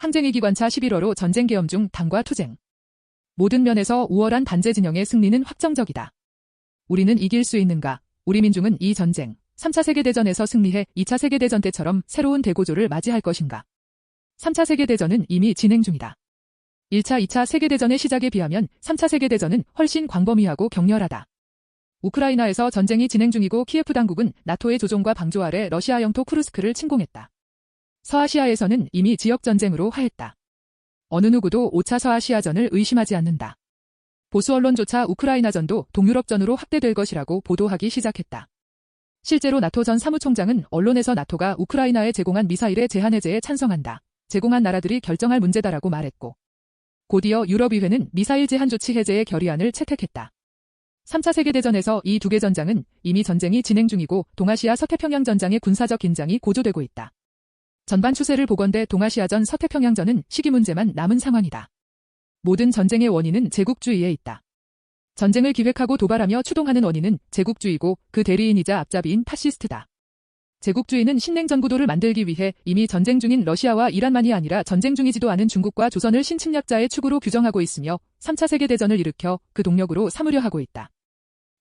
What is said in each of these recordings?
항쟁위 기관차 11호로 전쟁 계엄 중 당과 투쟁. 모든 면에서 우월한 반제 진영의 승리는 확정적이다. 우리는 이길 수 있는가? 우리 민중은 이 전쟁, 3차 세계대전에서 승리해 2차 세계대전 때처럼 새로운 대고조를 맞이할 것인가? 3차 세계대전은 이미 진행 중이다. 1차, 2차 세계대전의 시작에 비하면 3차 세계대전은 훨씬 광범위하고 격렬하다. 우크라이나에서 전쟁이 진행 중이고 키예프 당국은 나토의 조종과 방조 아래 러시아 영토 쿠르스크를 침공했다. 서아시아에서는 이미 지역전쟁으로 화했다. 어느 누구도 5차 서아시아전을 의심하지 않는다. 보수 언론조차 우크라이나전도 동유럽전으로 확대될 것이라고 보도하기 시작했다. 실제로 나토 전 사무총장은 언론에서 나토가 우크라이나에 제공한 미사일의 제한 해제에 찬성한다. 제공한 나라들이 결정할 문제다라고 말했고, 곧이어 유럽의회는 미사일 제한 조치 해제의 결의안을 채택했다. 3차 세계대전에서 이 두 개 전장은 이미 전쟁이 진행 중이고 동아시아 서태평양 전장의 군사적 긴장이 고조되고 있다. 전반 추세를 보건대 동아시아전 서태평양전은 시기 문제만 남은 상황이다. 모든 전쟁의 원인은 제국주의에 있다. 전쟁을 기획하고 도발하며 추동하는 원인은 제국주의고 그 대리인이자 앞잡이인 파시스트다. 제국주의는 신냉전 구도를 만들기 위해 이미 전쟁 중인 러시아와 이란만이 아니라 전쟁 중이지도 않은 중국과 조선을 신침략자의 축으로 규정하고 있으며 3차 세계대전을 일으켜 그 동력으로 삼으려 하고 있다.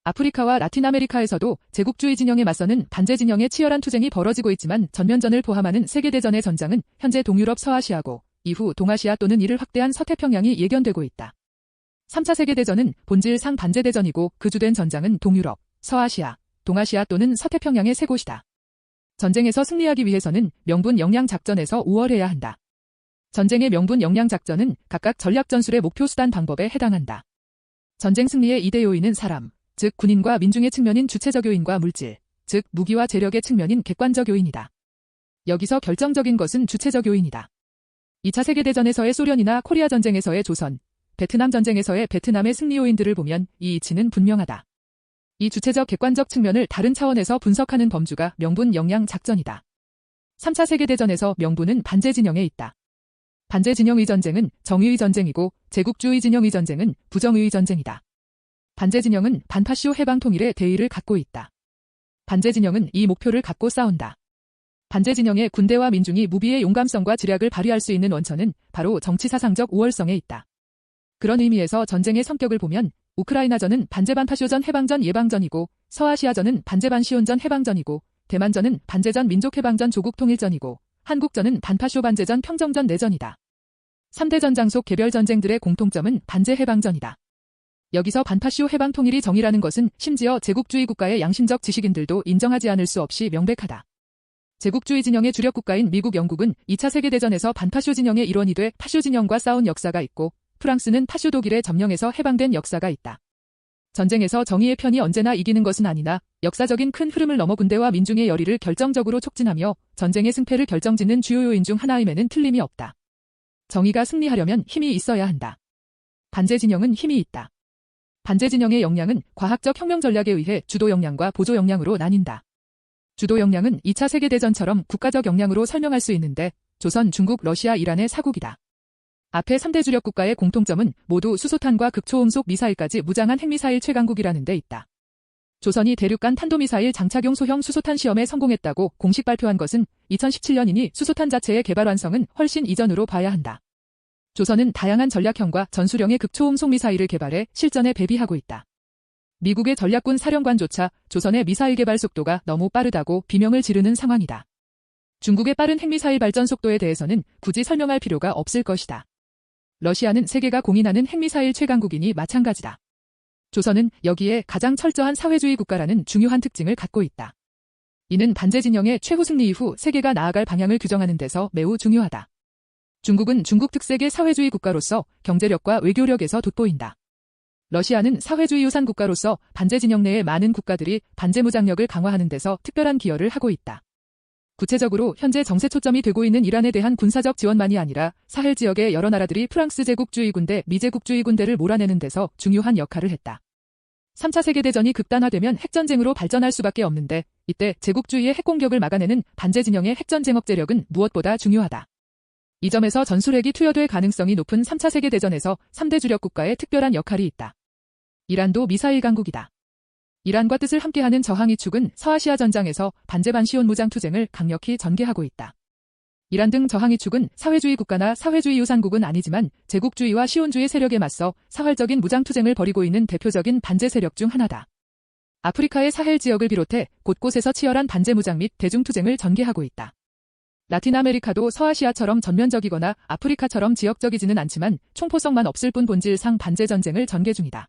아프리카와 라틴 아메리카에서도 제국주의 진영에 맞서는 반제 진영의 치열한 투쟁이 벌어지고 있지만 전면전을 포함하는 세계대전의 전장은 현재 동유럽 서아시아고 이후 동아시아 또는 이를 확대한 서태평양이 예견되고 있다. 3차 세계대전은 본질상 반제대전이고 그 주된 전장은 동유럽, 서아시아, 동아시아 또는 서태평양의 세 곳이다. 전쟁에서 승리하기 위해서는 명분 역량 작전에서 우월해야 한다. 전쟁의 명분 역량 작전은 각각 전략 전술의 목표 수단 방법에 해당한다. 전쟁 승리의 이대 요인은 사람, 즉 군인과 민중의 측면인 주체적 요인과 물질, 즉 무기와 재력의 측면인 객관적 요인이다. 여기서 결정적인 것은 주체적 요인이다. 2차 세계대전에서의 소련이나 코리아 전쟁에서의 조선, 베트남 전쟁에서의 베트남의 승리 요인들을 보면 이 이치는 분명하다. 이 주체적 객관적 측면을 다른 차원에서 분석하는 범주가 명분 역량 작전이다. 3차 세계대전에서 명분은 반제 진영에 있다. 반제 진영의 전쟁은 정의의 전쟁이고 제국주의 진영의 전쟁은 부정의 전쟁이다. 반제 진영은 반파시오 해방 통일의 대의를 갖고 있다. 반제 진영은 이 목표를 갖고 싸운다. 반제 진영의 군대와 민중이 무비의 용감성과 지략을 발휘할 수 있는 원천은 바로 정치사상적 우월성에 있다. 그런 의미에서 전쟁의 성격을 보면 우크라이나전은 반제반파시오전 해방전 예방전이고 서아시아전은 반제반시온전 해방전이고 대만전은 반제전 민족해방전 조국통일전이고 한국전은 반파시오 반제전 평정전 내전이다. 3대 전장 속 개별 전쟁들의 공통점은 반제 해방전이다. 여기서 반파시오 해방 통일이 정의라는 것은 심지어 제국주의 국가의 양심적 지식인들도 인정하지 않을 수 없이 명백하다. 제국주의 진영의 주력 국가인 미국, 영국은 2차 세계대전에서 반파시오 진영의 일원이 돼 파시오 진영과 싸운 역사가 있고 프랑스는 파시오 독일에 점령해서 해방된 역사가 있다. 전쟁에서 정의의 편이 언제나 이기는 것은 아니나 역사적인 큰 흐름을 넘어 군대와 민중의 열의를 결정적으로 촉진하며 전쟁의 승패를 결정짓는 주요 요인 중 하나임에는 틀림이 없다. 정의가 승리하려면 힘이 있어야 한다. 반제 진영은 힘이 있다. 반제 진영의 역량은 과학적 혁명 전략에 의해 주도 역량과 보조 역량으로 나뉜다. 주도 역량은 2차 세계대전처럼 국가적 역량으로 설명할 수 있는데 조선, 중국, 러시아, 이란의 사국이다. 앞에 3대 주력 국가의 공통점은 모두 수소탄과 극초음속 미사일까지 무장한 핵미사일 최강국이라는 데 있다. 조선이 대륙간 탄도미사일 장착용 소형 수소탄 시험에 성공했다고 공식 발표한 것은 2017년이니 수소탄 자체의 개발 완성은 훨씬 이전으로 봐야 한다. 조선은 다양한 전략형과 전술형의 극초음속 미사일을 개발해 실전에 배비하고 있다. 미국의 전략군 사령관조차 조선의 미사일 개발 속도가 너무 빠르다고 비명을 지르는 상황이다. 중국의 빠른 핵미사일 발전 속도에 대해서는 굳이 설명할 필요가 없을 것이다. 러시아는 세계가 공인하는 핵미사일 최강국이니 마찬가지다. 조선은 여기에 가장 철저한 사회주의 국가라는 중요한 특징을 갖고 있다. 이는 반제 진영의 최후 승리 이후 세계가 나아갈 방향을 규정하는 데서 매우 중요하다. 중국은 중국 특색의 사회주의 국가로서 경제력과 외교력에서 돋보인다. 러시아는 사회주의 유산 국가로서 반제 진영 내의 많은 국가들이 반제 무장력을 강화하는 데서 특별한 기여를 하고 있다. 구체적으로 현재 정세 초점이 되고 있는 이란에 대한 군사적 지원만이 아니라 사헬 지역의 여러 나라들이 프랑스 제국주의 군대, 미제국주의 군대를 몰아내는 데서 중요한 역할을 했다. 3차 세계대전이 극단화되면 핵전쟁으로 발전할 수밖에 없는데 이때 제국주의의 핵공격을 막아내는 반제 진영의 핵전쟁 억제력은 무엇보다 중요하다. 이 점에서 전술핵이 투여될 가능성이 높은 3차 세계대전에서 3대 주력 국가의 특별한 역할이 있다. 이란도 미사일 강국이다. 이란과 뜻을 함께하는 저항이 축은 서아시아 전장에서 반제 반시온 무장 투쟁을 강력히 전개하고 있다. 이란 등 저항이 축은 사회주의 국가나 사회주의 유산국은 아니지만 제국주의와 시온주의 세력에 맞서 사활적인 무장투쟁을 벌이고 있는 대표적인 반제 세력 중 하나다. 아프리카의 사헬 지역을 비롯해 곳곳에서 치열한 반제 무장 및 대중투쟁을 전개하고 있다. 라틴 아메리카도 서아시아처럼 전면적이거나 아프리카처럼 지역적이지는 않지만 총포성만 없을 뿐 본질상 반제 전쟁을 전개 중이다.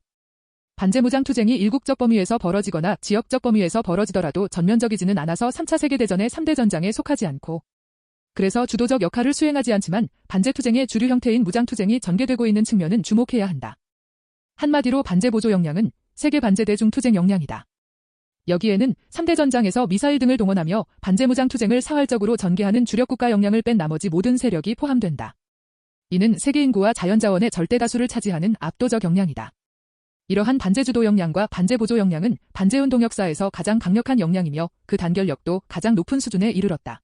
반제 무장 투쟁이 일국적 범위에서 벌어지거나 지역적 범위에서 벌어지더라도 전면적이지는 않아서 3차 세계대전의 3대 전장에 속하지 않고 그래서 주도적 역할을 수행하지 않지만 반제 투쟁의 주류 형태인 무장 투쟁이 전개되고 있는 측면은 주목해야 한다. 한마디로 반제 보조 역량은 세계 반제 대중 투쟁 역량이다. 여기에는 3대 전장에서 미사일 등을 동원하며 반제 무장 투쟁을 사활적으로 전개하는 주력 국가 역량을 뺀 나머지 모든 세력이 포함된다. 이는 세계 인구와 자연자원의 절대 다수를 차지하는 압도적 역량이다. 이러한 반제 주도 역량과 반제 보조 역량은 반제운동 역사에서 가장 강력한 역량이며 그 단결력도 가장 높은 수준에 이르렀다.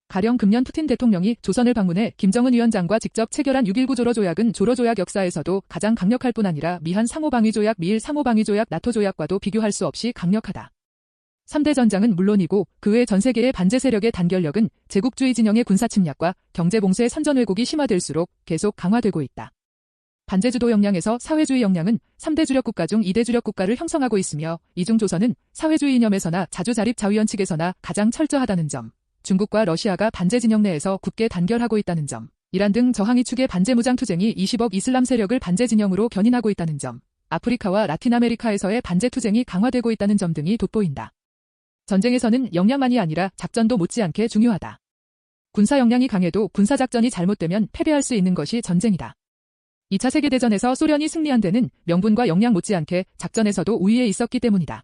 가령 금년 푸틴 대통령이 조선을 방문해 김정은 위원장과 직접 체결한 6.19 조로조약은 조로조약 역사에서도 가장 강력할 뿐 아니라 미한 상호방위조약, 미일 상호방위조약, 나토 조약과도 비교할 수 없이 강력하다. 3대 전장은 물론이고 그 외 전 세계의 반제 세력의 단결력은 제국주의 진영의 군사 침략과 경제 봉쇄의 선전 왜곡이 심화될수록 계속 강화되고 있다. 반제 주도 역량에서 사회주의 역량은 3대 주력 국가 중 2대 주력 국가를 형성하고 있으며 이 중 조선은 사회주의 이념에서나 자주자립 자위원 측에서나 가장 철저하다는 점, 중국과 러시아가 반제 진영 내에서 굳게 단결하고 있다는 점, 이란 등 저항이 축의 반제 무장 투쟁이 20억 이슬람 세력을 반제 진영으로 견인하고 있다는 점, 아프리카와 라틴 아메리카에서의 반제 투쟁이 강화되고 있다는 점 등이 돋보인다. 전쟁에서는 역량만이 아니라 작전도 못지않게 중요하다. 군사 역량이 강해도 군사작전이 잘못되면 패배할 수 있는 것이 전쟁이다. 2차 세계대전에서 소련이 승리한 데는 명분과 역량 못지않게 작전에서도 우위에 있었기 때문이다.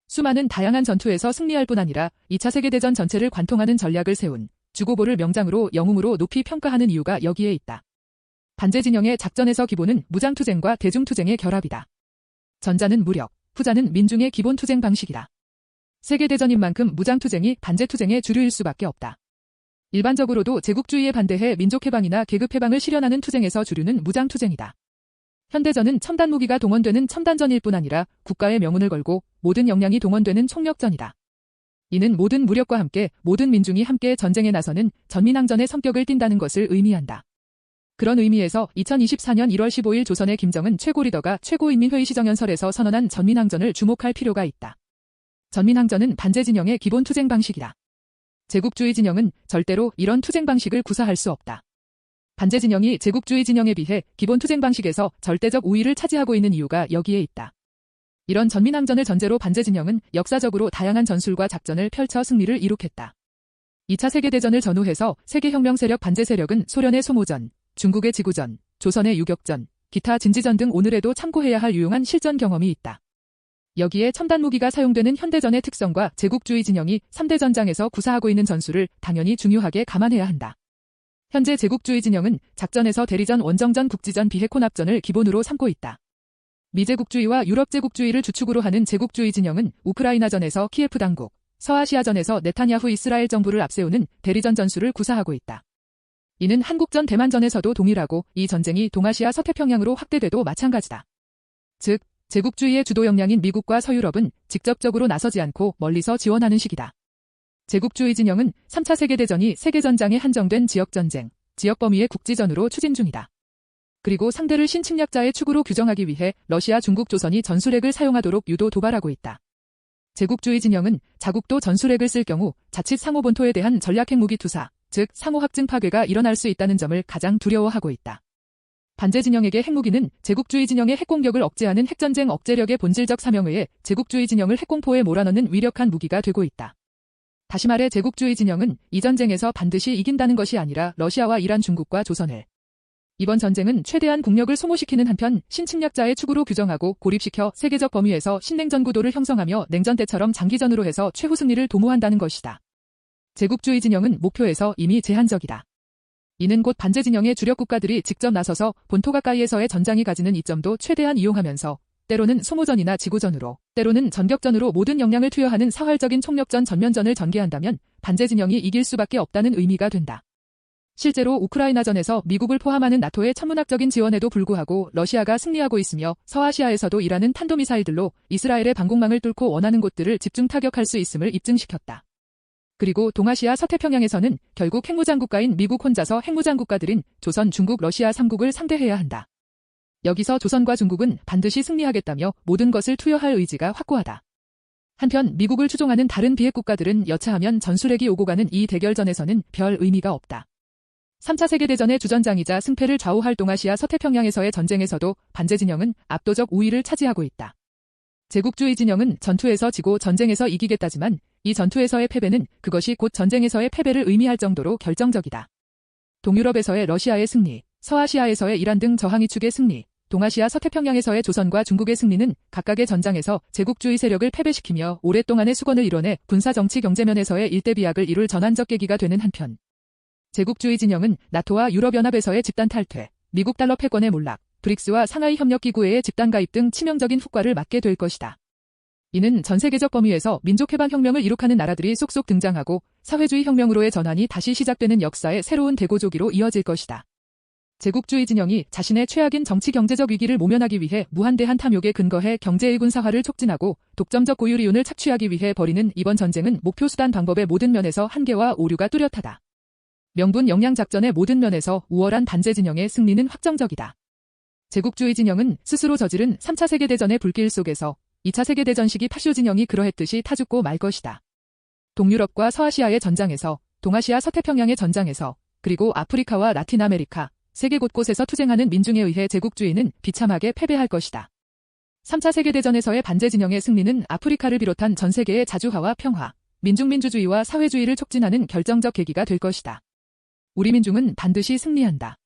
수많은 다양한 전투에서 승리할 뿐 아니라 2차 세계대전 전체를 관통하는 전략을 세운 주고보를 명장으로 영웅으로 높이 평가하는 이유가 여기에 있다. 반제 진영의 작전에서 기본은 무장투쟁과 대중투쟁의 결합이다. 전자는 무력, 후자는 민중의 기본 투쟁 방식이다. 세계대전인 만큼 무장투쟁이 반제투쟁의 주류일 수밖에 없다. 일반적으로도 제국주의에 반대해 민족해방이나 계급해방을 실현하는 투쟁에서 주류는 무장투쟁이다. 현대전은 첨단 무기가 동원되는 첨단전일 뿐 아니라 국가의 명운을 걸고 모든 역량이 동원되는 총력전이다. 이는 모든 무력과 함께 모든 민중이 함께 전쟁에 나서는 전민항전의 성격을 띈다는 것을 의미한다. 그런 의미에서 2024년 1월 15일 조선의 김정은 최고 리더가 최고인민회의 시정연설에서 선언한 전민항전을 주목할 필요가 있다. 전민항전은 반제 진영의 기본 투쟁 방식이다. 제국주의 진영은 절대로 이런 투쟁 방식을 구사할 수 없다. 반제 진영이 제국주의 진영에 비해 기본 투쟁 방식에서 절대적 우위를 차지하고 있는 이유가 여기에 있다. 이런 전민항전을 전제로 반제 진영은 역사적으로 다양한 전술과 작전을 펼쳐 승리를 이룩했다. 2차 세계대전을 전후해서 세계혁명 세력 반제 세력은 소련의 소모전, 중국의 지구전, 조선의 유격전, 기타 진지전 등 오늘에도 참고해야 할 유용한 실전 경험이 있다. 여기에 첨단 무기가 사용되는 현대전의 특성과 제국주의 진영이 3대 전장에서 구사하고 있는 전술을 당연히 중요하게 감안해야 한다. 현재 제국주의 진영은 작전에서 대리전, 원정전, 국지전, 비핵혼합전을 기본으로 삼고 있다. 미제국주의와 유럽제국주의를 주축으로 하는 제국주의 진영은 우크라이나전에서 키예프 당국, 서아시아전에서 네타냐후 이스라엘 정부를 앞세우는 대리전 전술을 구사하고 있다. 이는 한국전, 대만전에서도 동일하고 이 전쟁이 동아시아 서태평양으로 확대돼도 마찬가지다. 즉, 제국주의의 주도 역량인 미국과 서유럽은 직접적으로 나서지 않고 멀리서 지원하는 식이다. 제국주의 진영은 3차 세계대전이 세계전장에 한정된 지역전쟁, 지역범위의 국지전으로 추진 중이다. 그리고 상대를 신침략자의 축으로 규정하기 위해 러시아, 중국, 조선이 전술핵을 사용하도록 유도 도발하고 있다. 제국주의 진영은 자국도 전술핵을 쓸 경우 자칫 상호본토에 대한 전략핵 무기 투사, 즉 상호합증 파괴가 일어날 수 있다는 점을 가장 두려워하고 있다. 반제 진영에게 핵무기는 제국주의 진영의 핵공격을 억제하는 핵전쟁 억제력의 본질적 사명의에 제국주의 진영을 핵공포에 몰아넣는 위력한 무기가 되고 있다. 다시 말해 제국주의 진영은 이 전쟁에서 반드시 이긴다는 것이 아니라 러시아와 이란, 중국과 조선을 이번 전쟁은 최대한 국력을 소모시키는 한편 신침략자의 축으로 규정하고 고립시켜 세계적 범위에서 신냉전 구도를 형성하며 냉전 때처럼 장기전으로 해서 최후 승리를 도모한다는 것이다. 제국주의 진영은 목표에서 이미 제한적이다. 이는 곧 반제 진영의 주력 국가들이 직접 나서서 본토 가까이에서의 전장이 가지는 이점도 최대한 이용하면서 때로는 소모전이나 지구전으로, 때로는 전격전으로 모든 역량을 투여하는 사활적인 총력전 전면전을 전개한다면 반제 진영이 이길 수밖에 없다는 의미가 된다. 실제로 우크라이나전에서 미국을 포함하는 나토의 천문학적인 지원에도 불구하고 러시아가 승리하고 있으며 서아시아에서도 이라는 탄도미사일들로 이스라엘의 방공망을 뚫고 원하는 곳들을 집중 타격할 수 있음을 입증시켰다. 그리고 동아시아 서태평양에서는 결국 핵무장국가인 미국 혼자서 핵무장국가들인 조선, 중국, 러시아 3국을 상대해야 한다. 여기서 조선과 중국은 반드시 승리하겠다며 모든 것을 투여할 의지가 확고하다. 한편 미국을 추종하는 다른 비핵국가들은 여차하면 전술핵이 오고 가는 이 대결전에서는 별 의미가 없다. 3차 세계대전의 주전장이자 승패를 좌우할 동아시아 서태평양에서의 전쟁에서도 반제 진영은 압도적 우위를 차지하고 있다. 제국주의 진영은 전투에서 지고 전쟁에서 이기겠다지만 이 전투에서의 패배는 그것이 곧 전쟁에서의 패배를 의미할 정도로 결정적이다. 동유럽에서의 러시아의 승리, 서아시아에서의 이란 등 저항이축의 승리, 동아시아 서태평양에서의 조선과 중국의 승리는 각각의 전장에서 제국주의 세력을 패배시키며 오랫동안의 수건을 이뤄내 군사 정치 경제면에서의 일대비약을 이룰 전환적 계기가 되는 한편 제국주의 진영은 나토와 유럽연합에서의 집단 탈퇴, 미국 달러 패권의 몰락, 브릭스와 상하이 협력기구의 집단 가입 등 치명적인 후과를 맞게 될 것이다. 이는 전 세계적 범위에서 민족해방혁명을 이룩하는 나라들이 쏙쏙 등장하고 사회주의 혁명으로의 전환이 다시 시작되는 역사의 새로운 대고조기로 이어질 것이다. 제국주의 진영이 자신의 최악인 정치 경제적 위기를 모면하기 위해 무한대한 탐욕에 근거해 경제 일군사화를 촉진하고 독점적 고유 이윤을 착취하기 위해 벌이는 이번 전쟁은 목표 수단 방법의 모든 면에서 한계와 오류가 뚜렷하다. 명분 영양 작전의 모든 면에서 우월한 반제 진영의 승리는 확정적이다. 제국주의 진영은 스스로 저지른 3차 세계대전의 불길 속에서 2차 세계대전 시기 파쇼 진영이 그러했듯이 타죽고 말 것이다. 동유럽과 서아시아의 전장에서, 동아시아 서태평양의 전장에서, 그리고 아프리카와 라틴 아메리카, 세계 곳곳에서 투쟁하는 민중에 의해 제국주의는 비참하게 패배할 것이다. 3차 세계대전에서의 반제 진영의 승리는 아프리카를 비롯한 전 세계의 자주화와 평화, 민중민주주의와 사회주의를 촉진하는 결정적 계기가 될 것이다. 우리 민중은 반드시 승리한다.